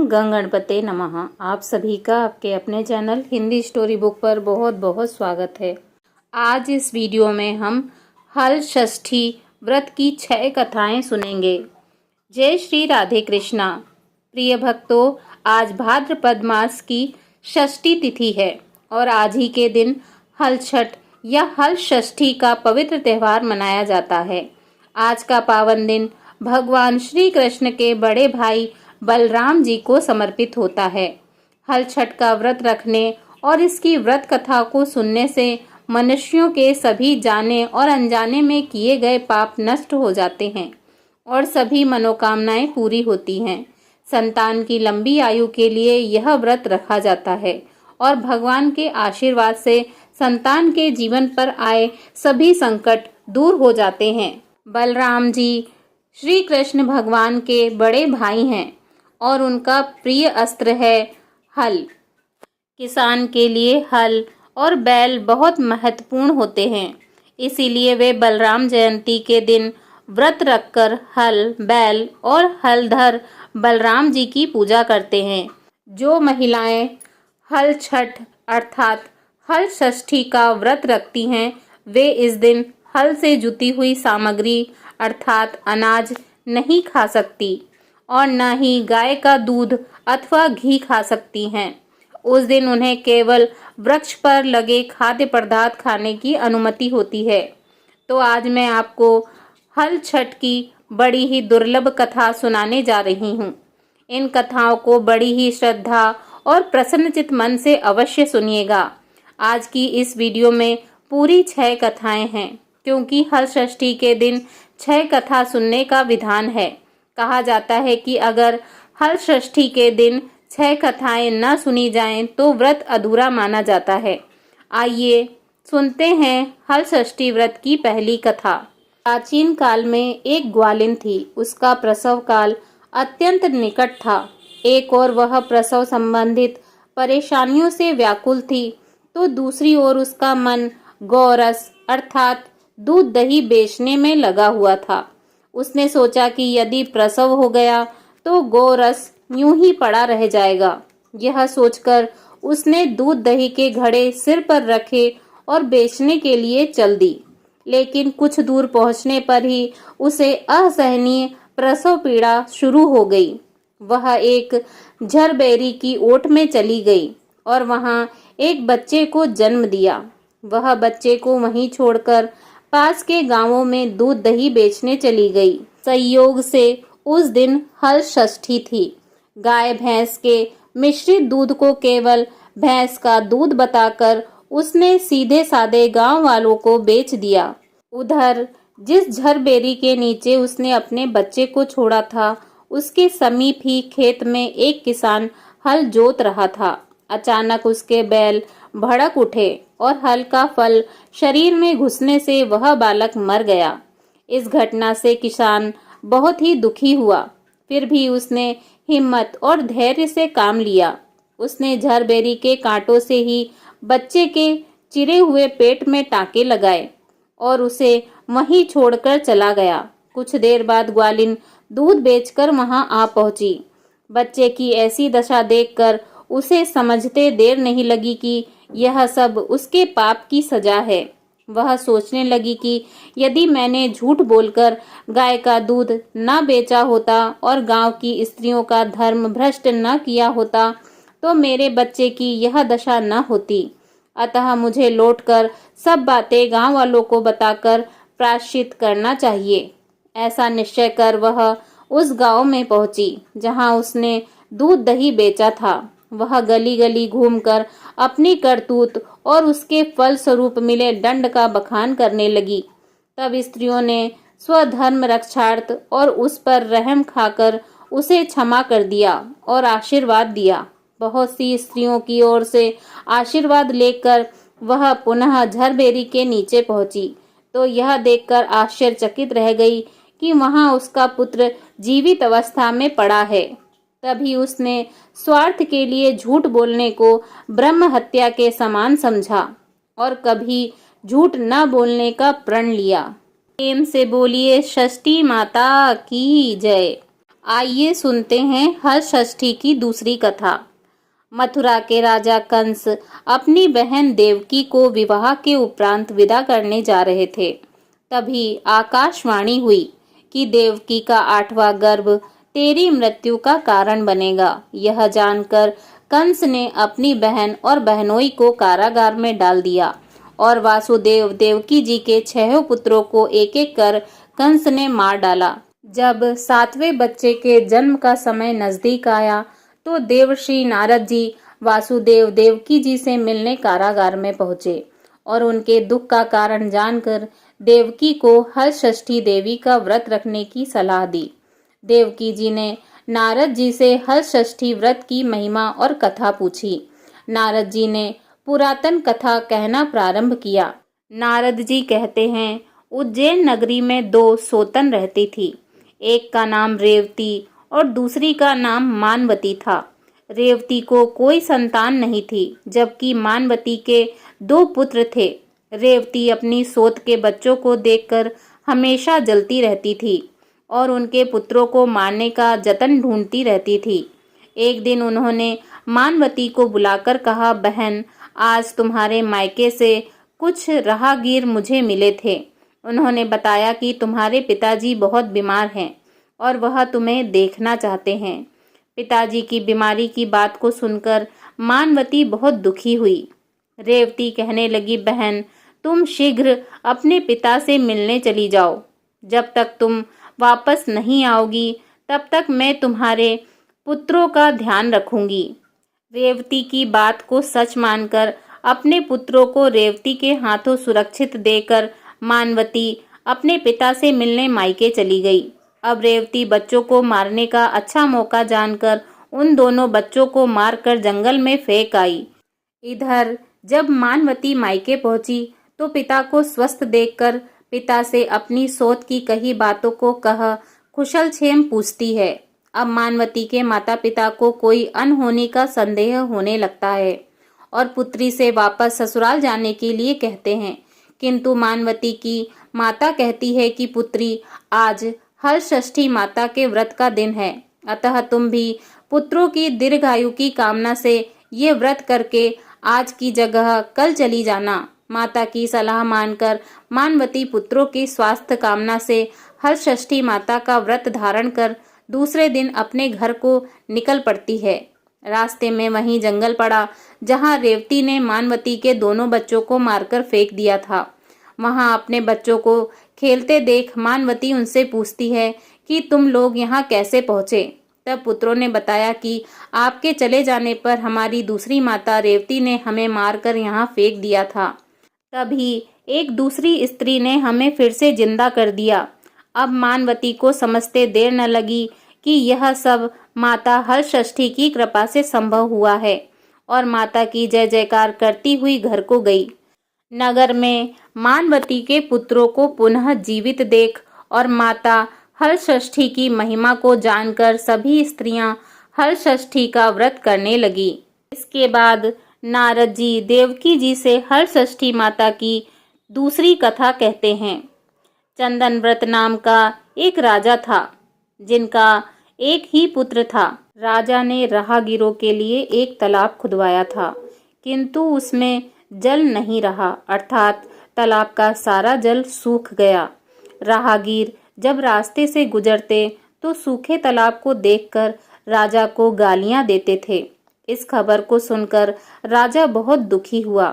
ओम गणपते नमः। आप सभी का आपके अपने चैनल हिंदी स्टोरी बुक पर बहुत बहुत स्वागत है। आज इस वीडियो में हम हल षष्ठी व्रत की 6 कथाएं सुनेंगे। जय श्री राधे कृष्णा। प्रिय भक्तों, आज भाद्रपद मास की षष्ठी तिथि है और आज ही के दिन हल छठ या हल षष्ठी का पवित्र त्योहार मनाया जाता है। आज का पावन दिन भगवान श्री कृष्ण के बड़े भाई बलराम जी को समर्पित होता है। हल छठ का व्रत रखने और इसकी व्रत कथा को सुनने से मनुष्यों के सभी जाने और अनजाने में किए गए पाप नष्ट हो जाते हैं और सभी मनोकामनाएं पूरी होती हैं। संतान की लंबी आयु के लिए यह व्रत रखा जाता है और भगवान के आशीर्वाद से संतान के जीवन पर आए सभी संकट दूर हो जाते हैं। बलराम जी श्री कृष्ण भगवान के बड़े भाई हैं और उनका प्रिय अस्त्र है हल। किसान के लिए हल और बैल बहुत महत्वपूर्ण होते हैं, इसीलिए वे बलराम जयंती के दिन व्रत रखकर हल, बैल और हलधर बलराम जी की पूजा करते हैं। जो महिलाएं हल छठ अर्थात हल षष्ठी का व्रत रखती हैं, वे इस दिन हल से जुती हुई सामग्री अर्थात अनाज नहीं खा सकती और न ही गाय का दूध अथवा घी खा सकती हैं। उस दिन उन्हें केवल वृक्ष पर लगे खाद्य पदार्थ खाने की अनुमति होती है। तो आज मैं आपको हल छठ की बड़ी ही दुर्लभ कथा सुनाने जा रही हूँ। इन कथाओं को बड़ी ही श्रद्धा और प्रसन्नचित मन से अवश्य सुनिएगा। आज की इस वीडियो में पूरी 6 कथाएं हैं, क्योंकि हल षष्ठी के दिन 6 कथा सुनने का विधान है। कहा जाता है कि अगर हल षष्ठी के दिन 6 कथाएं न सुनी जाएं तो व्रत अधूरा माना जाता है। आइए सुनते हैं हल षष्ठी व्रत की पहली कथा। प्राचीन काल में एक ग्वालिन थी। उसका प्रसव काल अत्यंत निकट था। एक ओर वह प्रसव संबंधित परेशानियों से व्याकुल थी, तो दूसरी ओर उसका मन गौरस अर्थात दूध दही बेचने में लगा हुआ था। उसने सोचा कि यदि प्रसव हो गया तो गोरस यूं ही पड़ा रह जाएगा। यह सोचकर उसने दूध दही के घड़े सिर पर रखे और बेचने के लिए चल दी। लेकिन कुछ दूर पहुंचने पर ही उसे असहनीय प्रसव पीड़ा शुरू हो गई। वह एक झरबेरी की ओट में चली गई और वहां एक बच्चे को जन्म दिया। वह बच्चे को वहीं छोड़कर पास के गांवों में दूध दही बेचने चली गई। संयोग से उस दिन हल षष्ठी थी। गाय भैंस के मिश्रित दूध को केवल भैंस का दूध बताकर उसने सीधे साधे गांव वालों को बेच दिया। उधर जिस झरबेरी के नीचे उसने अपने बच्चे को छोड़ा था, उसके समीप ही खेत में एक किसान हल जोत रहा था। अचानक उसके बैल भड़क उठे और हल का फल शरीर में घुसने से वह बालक मर गया। इस घटना से किसान बहुत ही दुखी हुआ, फिर भी उसने हिम्मत और धैर्य से काम लिया। उसने झरबेरी के कांटों से ही बच्चे के चिरे हुए पेट में टांके लगाए और उसे वहीं छोड़कर चला गया। कुछ देर बाद ग्वालिन दूध बेचकर वहां आ पहुंची। बच्चे की ऐसी दशा देखकर उसे समझते देर नहीं लगी कि यह सब उसके पाप की सजा है। वह सोचने लगी कि यदि मैंने झूठ बोलकर गाय का दूध न बेचा होता और गांव की स्त्रियों का धर्म भ्रष्ट न किया होता तो मेरे बच्चे की यह दशा न होती। अतः मुझे लौटकर सब बातें गांव वालों को बताकर प्रायश्चित करना चाहिए। ऐसा निश्चय कर वह उस गांव में पहुंची जहां उसने दूध दही बेचा था। वह गली गली घूमकर अपनी करतूत और उसके फल स्वरूप मिले दंड का बखान करने लगी। तब स्त्रियों ने स्वधर्म रक्षार्थ और उस पर रहम खाकर उसे क्षमा कर दिया और आशीर्वाद दिया। बहुत सी स्त्रियों की ओर से आशीर्वाद लेकर वह पुनः झरबेरी के नीचे पहुंची, तो यह देखकर आश्चर्यचकित रह गई कि वहां उसका पुत्र जीवित अवस्था में पड़ा है। तभी उसने स्वार्थ के लिए झूठ बोलने को ब्रह्म हत्या के समान समझा और कभी झूठ न बोलने का प्रण लिया। प्रेम से बोलिए षष्ठी माता की जय। आइए सुनते हैं हल षष्ठी की दूसरी कथा। मथुरा के राजा कंस अपनी बहन देवकी को विवाह के उपरांत विदा करने जा रहे थे। तभी आकाशवाणी हुई कि देवकी का 8वां गर्भ तेरी मृत्यु का कारण बनेगा। यह जानकर कंस ने अपनी बहन और बहनोई को कारागार में डाल दिया और वासुदेव देवकी जी के 6 पुत्रों को एक एक कर कंस ने मार डाला। जब 7वें बच्चे के जन्म का समय नजदीक आया तो देवर्षि नारद जी वासुदेव देवकी जी से मिलने कारागार में पहुंचे और उनके दुख का कारण जानकर देवकी को हल षष्ठी देवी का व्रत रखने की सलाह दी। देवकी जी ने नारद जी से हल षष्ठी व्रत की महिमा और कथा पूछी। नारद जी ने पुरातन कथा कहना प्रारंभ किया। नारद जी कहते हैं, उज्जैन नगरी में 2 सोतन रहती थी। एक का नाम रेवती और दूसरी का नाम मानवती था। रेवती को कोई संतान नहीं थी, जबकि मानवती के 2 पुत्र थे। रेवती अपनी सोत के बच्चों को देखकर हमेशा जलती रहती थी और उनके पुत्रों को मारने का जतन ढूंढती रहती थी। एक दिन उन्होंने मानवती को बुलाकर कहा, बहन, आज तुम्हारे मायके से कुछ राहगीर मुझे मिले थे। उन्होंने बताया कि तुम्हारे पिताजी बहुत बीमार हैं और वह तुम्हें देखना चाहते हैं। पिताजी की बीमारी की बात को सुनकर मानवती बहुत दुखी हुई। रेवती कहने लगी, बहन, तुम शीघ्र अपने पिता से मिलने चली जाओ। जब तक तुम वापस नहीं आओगी तब तक मैं तुम्हारे पुत्रों का ध्यान रखूंगी। रेवती की बात को सच मानकर अपने पुत्रों को रेवती के हाथों सुरक्षित देकर मानवती अपने पिता से मिलने मायके चली गई। अब रेवती बच्चों को मारने का अच्छा मौका जानकर उन दोनों बच्चों को मारकर जंगल में फेंक आई। इधर जब मानवती मायके पहुंची तो पिता को स्वस्थ देखकर पिता से अपनी सोच की कही बातों को कह कुशलक्षेम पूछती है। अब मानवती के माता पिता को कोई अनहोनी का संदेह होने लगता है और पुत्री से वापस ससुराल जाने के लिए कहते हैं, किंतु मानवती की माता कहती है कि पुत्री, आज हल षष्ठी माता के व्रत का दिन है, अतः तुम भी पुत्रों की दीर्घायु की कामना से ये व्रत करके आज की जगह कल चली जाना। माता की सलाह मानकर मानवती पुत्रों की स्वास्थ्य कामना से हल षष्ठी माता का व्रत धारण कर दूसरे दिन अपने घर को निकल पड़ती है। रास्ते में वहीं जंगल पड़ा जहां रेवती ने मानवती के दोनों बच्चों को मारकर फेंक दिया था। वहां अपने बच्चों को खेलते देख मानवती उनसे पूछती है कि तुम लोग यहाँ कैसे पहुँचे। तब पुत्रों ने बताया कि आपके चले जाने पर हमारी दूसरी माता रेवती ने हमें मारकर यहाँ फेंक दिया था। तभी एक दूसरी स्त्री ने हमें फिर से जिंदा कर दिया। अब मानवती को समझते देर न लगी कि यह सब माता हल षष्ठी की कृपा से संभव हुआ है और माता की जय जयकार करती हुई घर को गई। नगर में मानवती के पुत्रों को पुनः जीवित देख और माता हल षष्ठी की महिमा को जानकर सभी स्त्रियां हल षष्ठी का व्रत करने लगी। इसके बाद नारद जी देवकी जी से हल षष्ठी माता की दूसरी कथा कहते हैं। चंदन व्रत नाम का एक राजा था जिनका एक ही पुत्र था। राजा ने राहगीरों के लिए एक तालाब खुदवाया था, किंतु उसमें जल नहीं रहा, अर्थात तालाब का सारा जल सूख गया। राहगीर जब रास्ते से गुजरते तो सूखे तालाब को देखकर राजा को गालियां देते थे। इस खबर को सुनकर राजा बहुत दुखी हुआ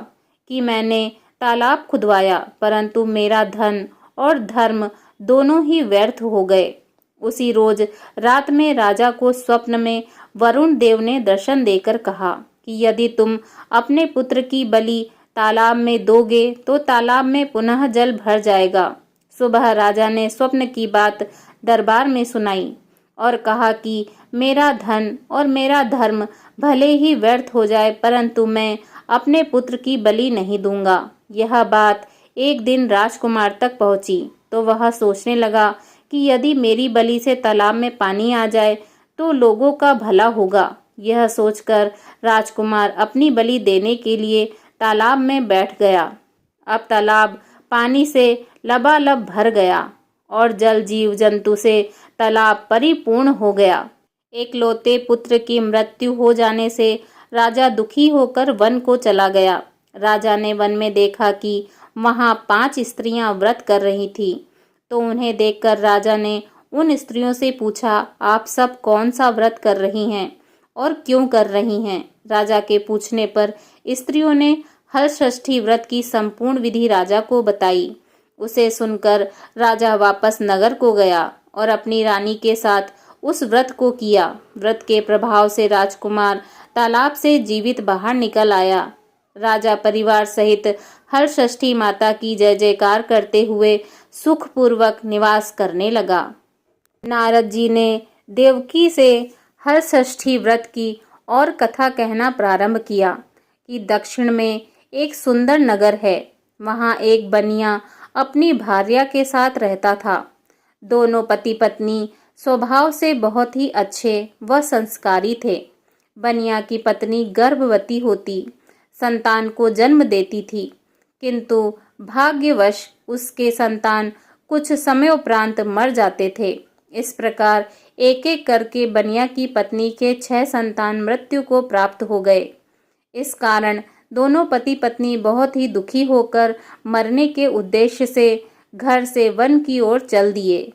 कि मैंने तालाब खुदवाया परंतु मेरा धन और धर्म दोनों ही व्यर्थ हो गए। उसी रोज रात में राजा को स्वप्न में वरुण देव ने दर्शन देकर कहा कि यदि तुम अपने पुत्र की बलि तालाब में दोगे तो तालाब में पुनः जल भर जाएगा। सुबह राजा ने स्वप्न की बात दरबार में सुनाई और कहा कि मेरा धन और मेरा धर्म भले ही व्यर्थ हो जाए परंतु मैं अपने पुत्र की बलि नहीं दूंगा। यह बात एक दिन राजकुमार तक पहुंची तो वह सोचने लगा कि यदि मेरी बलि से तालाब में पानी आ जाए तो लोगों का भला होगा। यह सोचकर राजकुमार अपनी बलि देने के लिए तालाब में बैठ गया। अब तालाब पानी से लबालब भर गया और जल जीव जंतु से तालाब परिपूर्ण हो गया। एकलौते पुत्र की मृत्यु हो जाने से राजा दुखी होकर वन को चला गया। राजा ने वन में देखा कि वहां 5 स्त्रियां व्रत कर रही थीं। तो उन्हें देखकर राजा ने उन स्त्रियों से पूछा, आप सब कौन सा व्रत कर रही हैं और क्यों कर रही हैं? राजा के पूछने पर स्त्रियों ने हलषष्ठी व्रत की संपूर्ण विधि राजा को बताई। उसे सुनकर राजा वापस नगर को गया और अपनी रानी के साथ उस व्रत को किया। व्रत के प्रभाव से राजकुमार तालाब से जीवित बाहर निकल आया। राजा परिवार सहित हलषष्ठी माता की जय जयकार करते हुए सुखपूर्वक निवास करने लगा। नारद जी ने देवकी से हलषष्ठी व्रत की और कथा कहना प्रारंभ किया कि दक्षिण में एक सुंदर नगर है। वहां एक बनिया अपनी भार्या के साथ रहता था। दोनों पति पत्नी स्वभाव से बहुत ही अच्छे व संस्कारी थे। बनिया की पत्नी गर्भवती होती संतान को जन्म देती थी, किंतु भाग्यवश उसके संतान कुछ समय उपरांत मर जाते थे। इस प्रकार एक एक करके बनिया की पत्नी के 6 संतान मृत्यु को प्राप्त हो गए। इस कारण दोनों पति पत्नी बहुत ही दुखी होकर मरने के उद्देश्य से घर से वन की ओर चल दिए।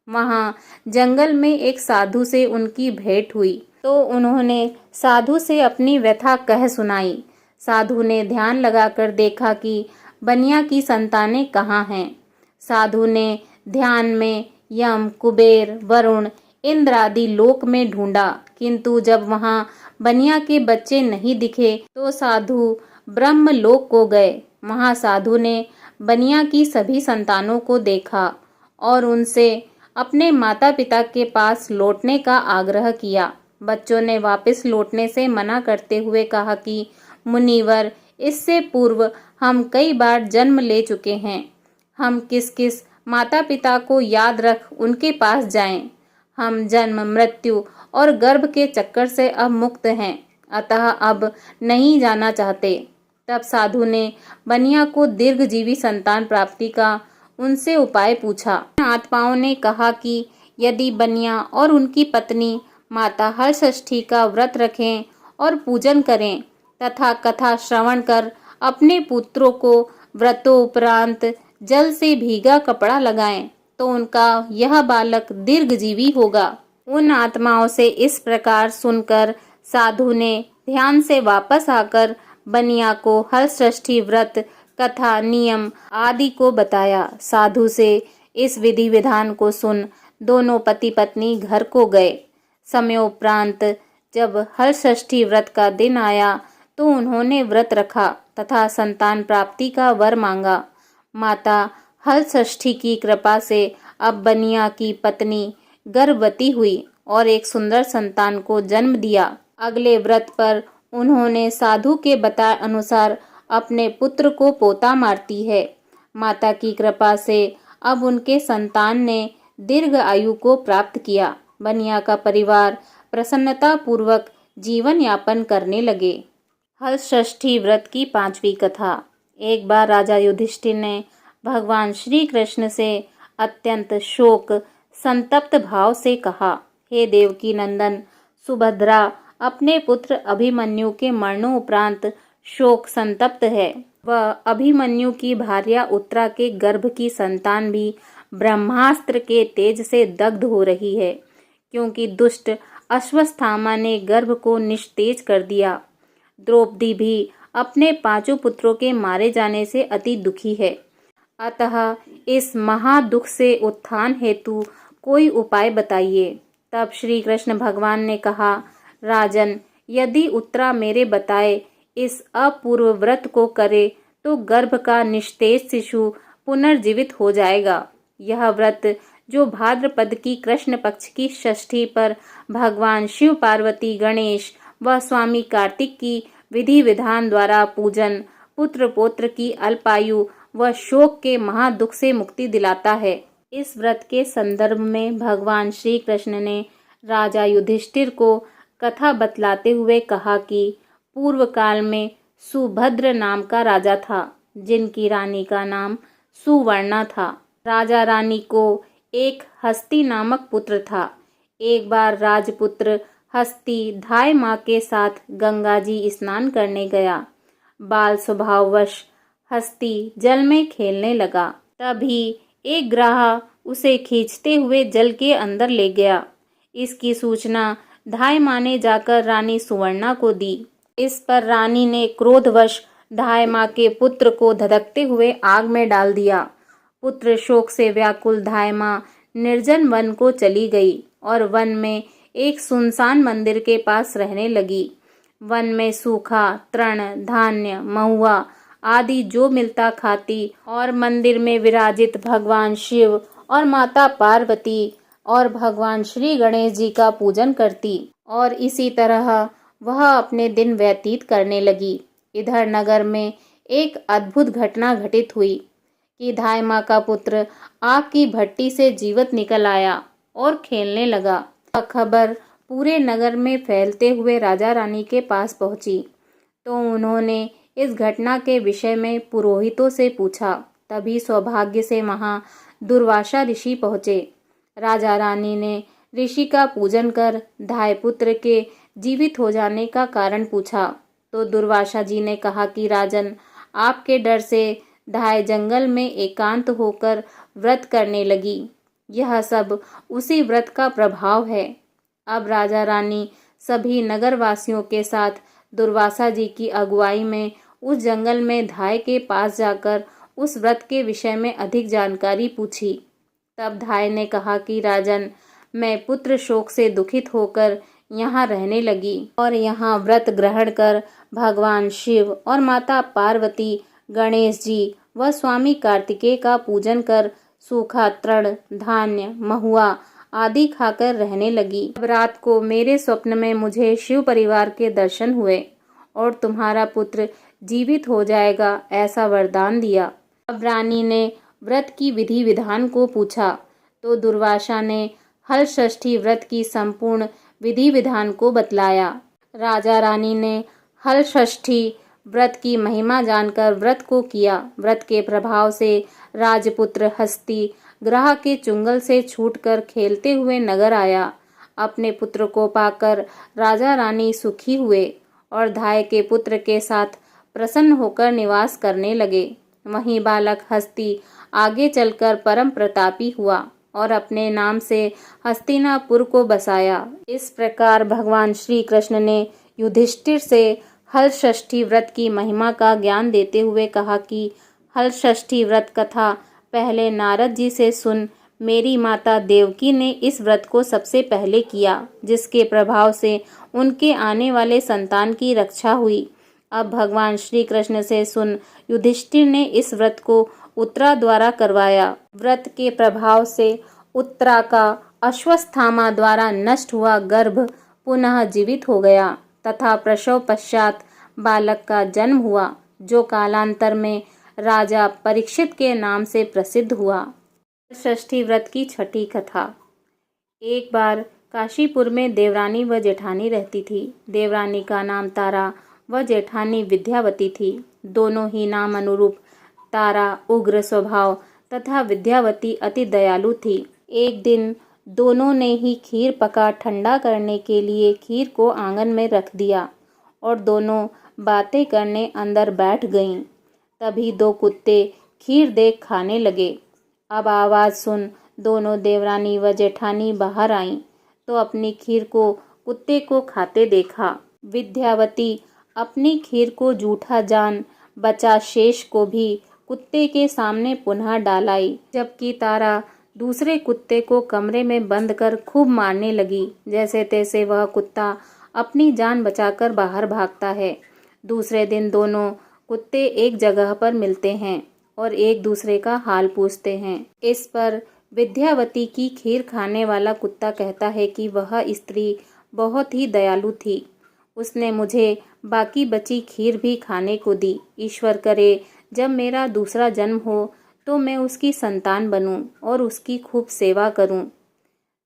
वहां जंगल में एक साधु से उनकी भेंट हुई तो उन्होंने साधु से अपनी व्यथा कह सुनाई। साधु ने ध्यान लगाकर देखा कि बनिया की संतानें कहाँ हैं। साधु ने ध्यान में यम, कुबेर, वरुण, इंद्र आदि लोक में ढूंढा, किंतु जब वहां बनिया के बच्चे नहीं दिखे तो साधु ब्रह्म लोक को गए। वहां साधु ने बनिया की सभी संतानों को देखा और उनसे अपने माता पिता के पास लौटने का आग्रह किया। बच्चों ने वापस लौटने से मना करते हुए कहा कि मुनिवर, इससे पूर्व हम कई बार जन्म ले चुके हैं। हम किस किस माता पिता को याद रख उनके पास जाएं। हम जन्म, मृत्यु और गर्भ के चक्कर से अब मुक्त हैं, अतः अब नहीं जाना चाहते। तब साधु ने बनिया को दीर्घजीवी संतान प्राप्ति का उनसे उपाय पूछा। आत्माओं ने कहा कि यदि बनिया और उनकी पत्नी माता हलषष्ठी का व्रत रखें और पूजन करें तथा कथा श्रवण कर अपने पुत्रों को व्रतोपरांत जल से भीगा कपड़ा लगाएं तो उनका यह बालक दीर्घजीवी होगा। उन आत्माओं से इस प्रकार सुनकर साधु ने ध्यान से वापस आकर बनिया को हलषष्ठी व्रत, कथा, नियम आदि को बताया। साधु से इस विधि विधान को सुन दोनों पति पत्नी घर को गए। समयोपरांत जब हलषष्ठी व्रत का दिन आया तो उन्होंने व्रत रखा तथा संतान प्राप्ति का वर मांगा। माता हलषष्ठी की कृपा से अब बनिया की पत्नी गर्भवती हुई और एक सुंदर संतान को जन्म दिया। अगले व्रत पर उन्होंने साधु के बताए अनुसार अपने पुत्र को पोता मारती है। माता की कृपा से अब उनके संतान ने दीर्घ आयु को प्राप्त किया। बनिया का परिवार प्रसन्नता पूर्वक जीवन यापन करने लगे। हलषष्ठी व्रत की 5वीं कथा। एक बार राजा युधिष्ठिर ने भगवान श्री कृष्ण से अत्यंत शोक संतप्त भाव से कहा, हे देवकी नंदन, सुभद्रा अपने पुत्र अभिमन्यु के मरणोपरांत शोक संतप्त है। वह अभिमन्यु की भार्या उत्तरा के गर्भ की संतान भी ब्रह्मास्त्र के तेज से दग्ध हो रही है, क्योंकि दुष्ट अश्वत्थामा ने गर्भ को निस्तेज कर दिया। द्रौपदी भी अपने 5 पुत्रों के मारे जाने से अति दुखी है। अतः इस महादुख से उत्थान हेतु कोई उपाय बताइए। तब श्री कृष्ण भगवान ने कहा, राजन, यदि उत्तरा मेरे बताए इस अपूर्व व्रत को करे तो गर्भ का निस्तेज शिशु पुनर्जीवित हो जाएगा। यह व्रत जो भाद्रपद की कृष्ण पक्ष की षष्ठी पर भगवान शिव, पार्वती, गणेश व स्वामी कार्तिक की विधि विधान द्वारा पूजन पुत्र पौत्र की अल्पायु व शोक के महादुख से मुक्ति दिलाता है। इस व्रत के संदर्भ में भगवान श्री कृष्ण ने राजा युधिष्ठिर को कथा बतलाते हुए कहा कि पूर्व काल में सुभद्र नाम का राजा था, जिनकी रानी का नाम सुवर्णा था। राजा रानी को एक हस्ती नामक पुत्र था। एक बार राजपुत्र हस्ती धाय माँ के साथ गंगा जी स्नान करने गया। बाल स्वभाववश हस्ती जल में खेलने लगा। तभी एक ग्राह उसे खींचते हुए जल के अंदर ले गया। इसकी सूचना धाय माँ ने जाकर रानी सुवर्णा को दी। इस पर रानी ने क्रोधवश धाय माँ के पुत्र को धधकते हुए आग में डाल दिया। पुत्र शोक से व्याकुल धाय माँ निर्जन वन को चली गई और वन में एक सुनसान मंदिर के पास रहने लगी। वन में सूखा तृण, धान्य, महुआ आदि जो मिलता खाती और मंदिर में विराजित भगवान शिव और माता पार्वती और भगवान श्री गणेश जी का पूजन करती और इसी तरह वह अपने दिन व्यतीत करने लगी। इधर नगर में एक अद्भुत घटना घटित हुई कि धाय माँ का पुत्र आग की भट्टी से जीवित निकल आया और खेलने लगा। यह खबर पूरे नगर में फैलते हुए राजा रानी के पास पहुंची तो उन्होंने इस घटना के विषय में पुरोहितों से पूछा। तभी सौभाग्य से वहां दुर्वासा ऋषि पहुंचे। राजा रानी ने ऋषि का पूजन कर धाय पुत्र के जीवित हो जाने का कारण पूछा तो दुर्वासा जी ने कहा कि राजन, आपके डर से धाय जंगल में एकांत होकर व्रत करने लगी। यह सब उसी व्रत का प्रभाव है। अब राजा रानी सभी नगरवासियों के साथ दुर्वासा जी की अगुवाई में उस जंगल में धाय के पास जाकर उस व्रत के विषय में अधिक जानकारी पूछी। तब धाय ने कहा कि राजन, मैं पुत्र शोक से दुखित होकर यहाँ रहने लगी और यहाँ व्रत ग्रहण कर भगवान शिव और माता पार्वती, गणेश जी व स्वामी कार्तिकेय का पूजन कर सूखा तृण, धान्य, महुआ आदि खाकर रहने लगी। अब रात को मेरे स्वप्न में मुझे शिव परिवार के दर्शन हुए और तुम्हारा पुत्र जीवित हो जाएगा ऐसा वरदान दिया। अब रानी ने व्रत की विधि विधान को पूछा तो दुर्वासा ने हल षष्ठी व्रत की संपूर्ण विधि विधान को बतलाया। राजा रानी ने हल षष्ठी व्रत की महिमा जानकर व्रत को किया। व्रत के प्रभाव से राजपुत्र हस्ती ग्रह के चुंगल से छूटकर खेलते हुए नगर आया। अपने पुत्र को पाकर राजा रानी सुखी हुए और धाय के पुत्र के साथ प्रसन्न होकर निवास करने लगे। वहीं बालक हस्ती आगे चलकर परम प्रतापी हुआ और अपने नाम से हस्तिनापुर को बसाया। इस प्रकार भगवान श्री कृष्ण ने युधिष्ठिर से हल षष्ठी व्रत की महिमा का ज्ञान देते हुए कहा कि हल षष्ठी व्रत कथा पहले नारद जी से सुन। मेरी माता देवकी ने इस व्रत को सबसे पहले किया, जिसके प्रभाव से उनके आने वाले संतान की रक्षा हुई। अब भगवान श्री कृष्ण से सुन। युधिष्ठिर ने इस व्रत को उत्तरा द्वारा करवाया। व्रत के प्रभाव से उत्तरा का अश्वत्थामा द्वारा नष्ट हुआ गर्भ पुनः जीवित हो गया तथा प्रसव पश्चात बालक का जन्म हुआ, जो कालांतर में राजा परीक्षित के नाम से प्रसिद्ध हुआ। षष्ठी व्रत की छठी कथा। एक बार काशीपुर में देवरानी व जेठानी रहती थी। देवरानी का नाम तारा व जेठानी विद्यावती थी। दोनों ही नाम अनुरूप तारा उग्र स्वभाव तथा विद्यावती अति दयालु थी। एक दिन दोनों ने ही खीर पका ठंडा करने के लिए खीर को आंगन में रख दिया और दोनों बातें करने अंदर बैठ गईं। तभी दो कुत्ते खीर देख खाने लगे। अब आवाज़ सुन दोनों देवरानी व जेठानी बाहर आईं तो अपनी खीर को कुत्ते को खाते देखा। विद्यावती अपनी खीर को जूठा जान बचा शेष को भी कुत्ते के सामने पुनः डालाई, जबकि तारा दूसरे कुत्ते को कमरे में बंद कर खूब मारने लगी। जैसे तैसे वह कुत्ता अपनी जान बचाकर बाहर भागता है। दूसरे दिन दोनों कुत्ते एक जगह पर मिलते हैं और एक दूसरे का हाल पूछते हैं। इस पर विद्यावती की खीर खाने वाला कुत्ता कहता है कि वह स्त्री बहुत ही दयालु थी। उसने मुझे बाकी बची खीर भी खाने को दी। ईश्वर करे जब मेरा दूसरा जन्म हो तो मैं उसकी संतान बनूं और उसकी खूब सेवा करूं।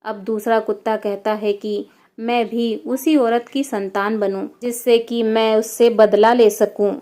अब दूसरा कुत्ता कहता है कि मैं भी उसी औरत की संतान बनूं, जिससे कि मैं उससे बदला ले सकूं।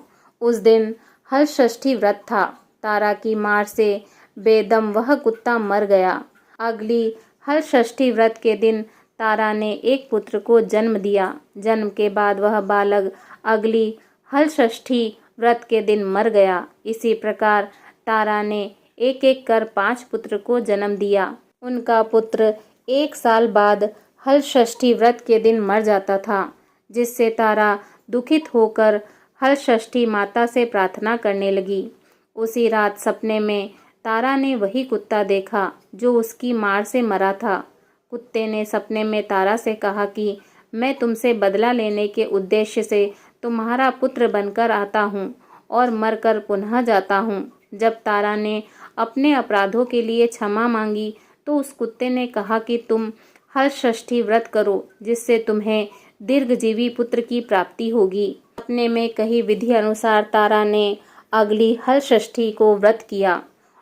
उस दिन हल षष्ठी व्रत था। तारा की मार से बेदम वह कुत्ता मर गया। अगली हल षष्ठी व्रत के दिन तारा ने एक पुत्र को जन्म दिया। जन्म के बाद वह बालक अगली हल षष्ठी व्रत के दिन मर गया। इसी प्रकार तारा ने एक एक कर 5 पुत्र को जन्म दिया। उनका पुत्र 1 साल बाद हल षष्ठी व्रत के दिन मर जाता था, जिससे तारा दुखित होकर हल षष्ठी माता से प्रार्थना करने लगी। उसी रात सपने में तारा ने वही कुत्ता देखा जो उसकी मार से मरा था। कुत्ते ने सपने में तारा से कहा कि मैं तुमसे बदला लेने के उद्देश्य से तुम्हारा पुत्र बनकर आता हूँ और मरकर पुनः जाता हूँ। जब तारा ने अपने अपराधों के लिए क्षमा मांगी तो उस कुत्ते ने कहा कि तुम हल षष्ठी व्रत करो, जिससे तुम्हें दीर्घजीवी पुत्र की प्राप्ति होगी। सपने में कही विधि अनुसार तारा ने अगली हल षष्ठी को व्रत किया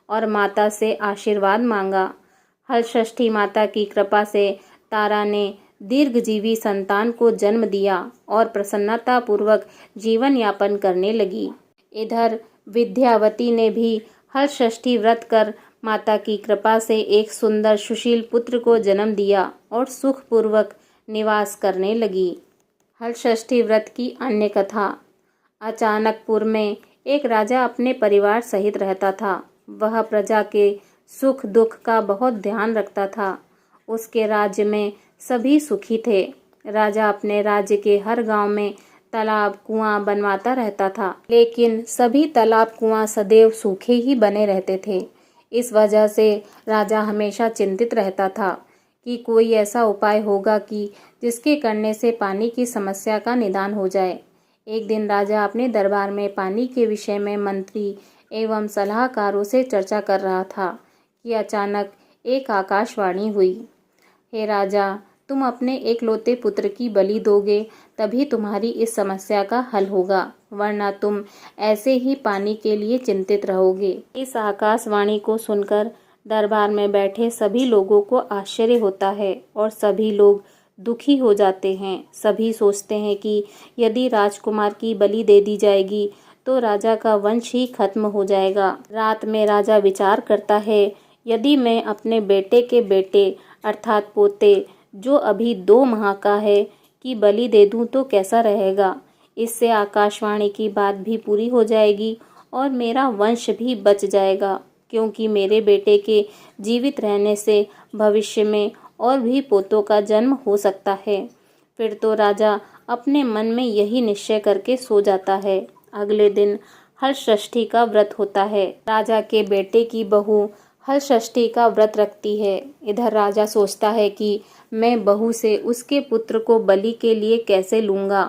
और माता से आशीर्वाद मांगा। हल षष्ठी माता की कृपा से तारा ने दीर्घजीवी संतान को जन्म दिया और प्रसन्नता पूर्वक जीवन यापन करने लगी। इधर विद्यावती ने भी हल षष्ठी व्रत कर माता की कृपा से एक सुंदर सुशील पुत्र को जन्म दिया और सुखपूर्वक निवास करने लगी। हल षष्ठी व्रत की अन्य कथा। अचानकपुर में एक राजा अपने परिवार सहित रहता था। वह प्रजा के सुख दुख का बहुत ध्यान रखता था। उसके राज्य में सभी सुखी थे। राजा अपने राज्य के हर गांव में तालाब कुआं बनवाता रहता था, लेकिन सभी तालाब कुआं सदैव सूखे ही बने रहते थे। इस वजह से राजा हमेशा चिंतित रहता था कि कोई ऐसा उपाय होगा कि जिसके करने से पानी की समस्या का निदान हो जाए। एक दिन राजा अपने दरबार में पानी के विषय में मंत्री एवं सलाहकारों से चर्चा कर रहा था कि अचानक एक आकाशवाणी हुई। हे राजा, तुम अपने एकलौते पुत्र की बलि दोगे तभी तुम्हारी इस समस्या का हल होगा, वरना तुम ऐसे ही पानी के लिए चिंतित रहोगे। इस आकाशवाणी को सुनकर दरबार में बैठे सभी लोगों को आश्चर्य होता है और सभी लोग दुखी हो जाते हैं। सभी सोचते हैं कि यदि राजकुमार की बलि दे दी जाएगी तो राजा का वंश ही खत्म हो जाएगा। रात में राजा विचार करता है, यदि मैं अपने बेटे के बेटे अर्थात पोते, जो अभी 2 माह का है, की बलि दे दूं तो कैसा रहेगा। इससे आकाशवाणी की बात भी पूरी हो जाएगी और मेरा वंश भी बच जाएगा, क्योंकि मेरे बेटे के जीवित रहने से भविष्य में और भी पोतों का जन्म हो सकता है। फिर तो राजा अपने मन में यही निश्चय करके सो जाता है। अगले दिन हल षष्ठी का व्रत होता है। राजा के बेटे की बहू हल षष्ठी का व्रत रखती है। इधर राजा सोचता है कि मैं बहू से उसके पुत्र को बलि के लिए कैसे लूँगा।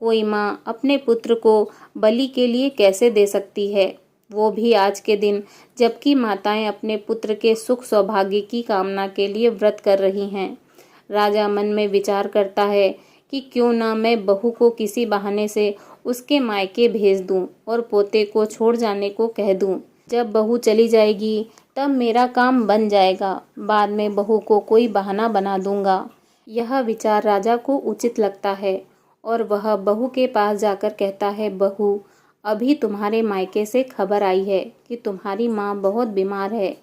कोई माँ अपने पुत्र को बलि के लिए कैसे दे सकती है, वो भी आज के दिन, जबकि माताएं अपने पुत्र के सुख सौभाग्य की कामना के लिए व्रत कर रही हैं। राजा मन में विचार करता है कि क्यों ना मैं बहू को किसी बहाने से उसके मायके भेज दूं और पोते को छोड़ जाने को कह दूं। जब बहू चली जाएगी तब मेरा काम बन जाएगा, बाद में बहू को कोई बहाना बना दूंगा। यह विचार राजा को उचित लगता है और वह बहू के पास जाकर कहता है, बहू, अभी तुम्हारे मायके से खबर आई है कि तुम्हारी माँ बहुत बीमार है,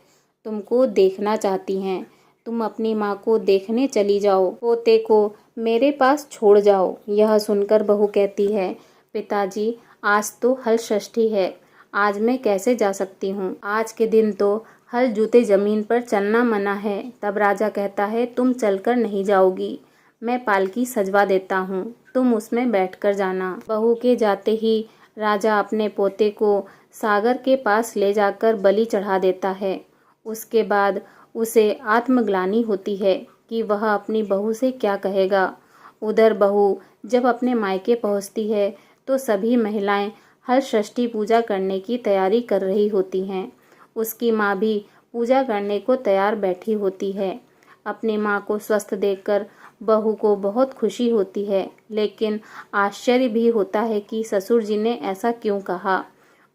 तुमको देखना चाहती हैं। तुम अपनी माँ को देखने चली जाओ, पोते को मेरे पास छोड़ जाओ। यह सुनकर बहू कहती है, पिताजी, आज तो हल षष्ठी है, आज मैं कैसे जा सकती हूँ। आज के दिन तो हल जूते जमीन पर चलना मना है। तब राजा कहता है, तुम चलकर नहीं जाओगी, मैं पालकी सजवा देता हूँ, तुम उसमें बैठकर जाना। बहू के जाते ही राजा अपने पोते को सागर के पास ले जाकर बलि चढ़ा देता है। उसके बाद उसे आत्मग्लानि होती है कि वह अपनी बहू से क्या कहेगा। उधर बहू जब अपने मायके पहुँचती है तो सभी महिलाएं हल षष्ठी पूजा करने की तैयारी कर रही होती हैं। उसकी माँ भी पूजा करने को तैयार बैठी होती है। अपनी माँ को स्वस्थ देखकर बहू को बहुत खुशी होती है, लेकिन आश्चर्य भी होता है कि ससुर जी ने ऐसा क्यों कहा।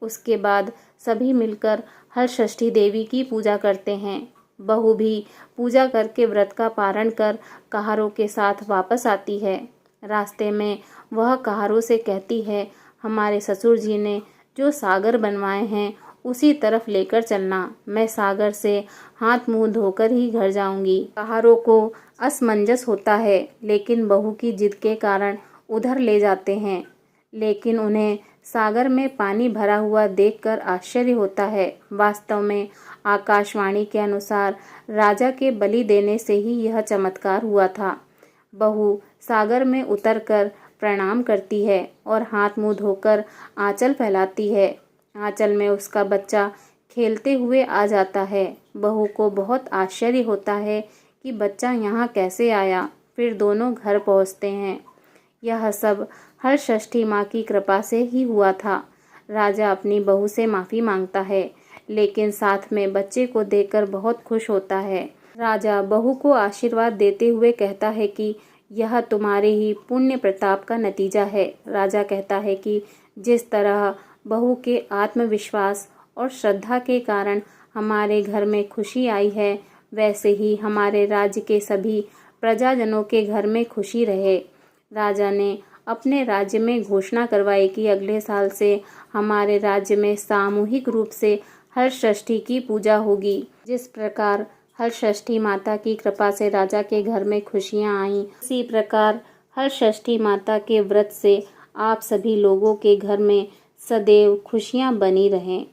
उसके बाद सभी मिलकर हल षष्ठी देवी की पूजा करते हैं। बहू भी पूजा करके व्रत का पारण कर कहारों के साथ वापस आती है। रास्ते में वह कहारों से कहती है, हमारे ससुर जी ने जो सागर बनवाए हैं उसी तरफ लेकर चलना। मैं सागर से हाथ मुंह धोकर ही घर जाऊंगी। बाहरों को असमंजस होता है, लेकिन बहू की जिद के कारण उधर ले जाते हैं। लेकिन उन्हें सागर में पानी भरा हुआ देखकर आश्चर्य होता है। वास्तव में आकाशवाणी के अनुसार राजा के बलि देने से ही यह चमत्कार हुआ था। बहू सागर में उतरकर प्रणाम करती है और हाथ मुंह धोकर आंचल फैलाती है। आंचल में उसका बच्चा खेलते हुए आ जाता है। बहू को बहुत आश्चर्य होता है कि बच्चा यहाँ कैसे आया। फिर दोनों घर पहुँचते हैं। यह सब हलषष्ठी माँ की कृपा से ही हुआ था। राजा अपनी बहू से माफ़ी मांगता है, लेकिन साथ में बच्चे को देखकर बहुत खुश होता है। राजा बहू को आशीर्वाद देते हुए कहता है कि यह तुम्हारे ही पुण्य प्रताप का नतीजा है। राजा कहता है कि जिस तरह बहू के आत्मविश्वास और श्रद्धा के कारण हमारे घर में खुशी आई है, वैसे ही हमारे राज्य के सभी प्रजाजनों के घर में खुशी रहे। राजा ने अपने राज्य में घोषणा करवाई कि अगले साल से हमारे राज्य में सामूहिक रूप से हलषष्ठी की पूजा होगी। जिस प्रकार हलषष्ठी माता की कृपा से राजा के घर में खुशियां आईं, उसी प्रकार हलषष्ठी माता के व्रत से आप सभी लोगों के घर में सदैव खुशियां बनी रहें।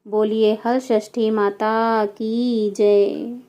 बोलिए हलषष्ठी माता की जय।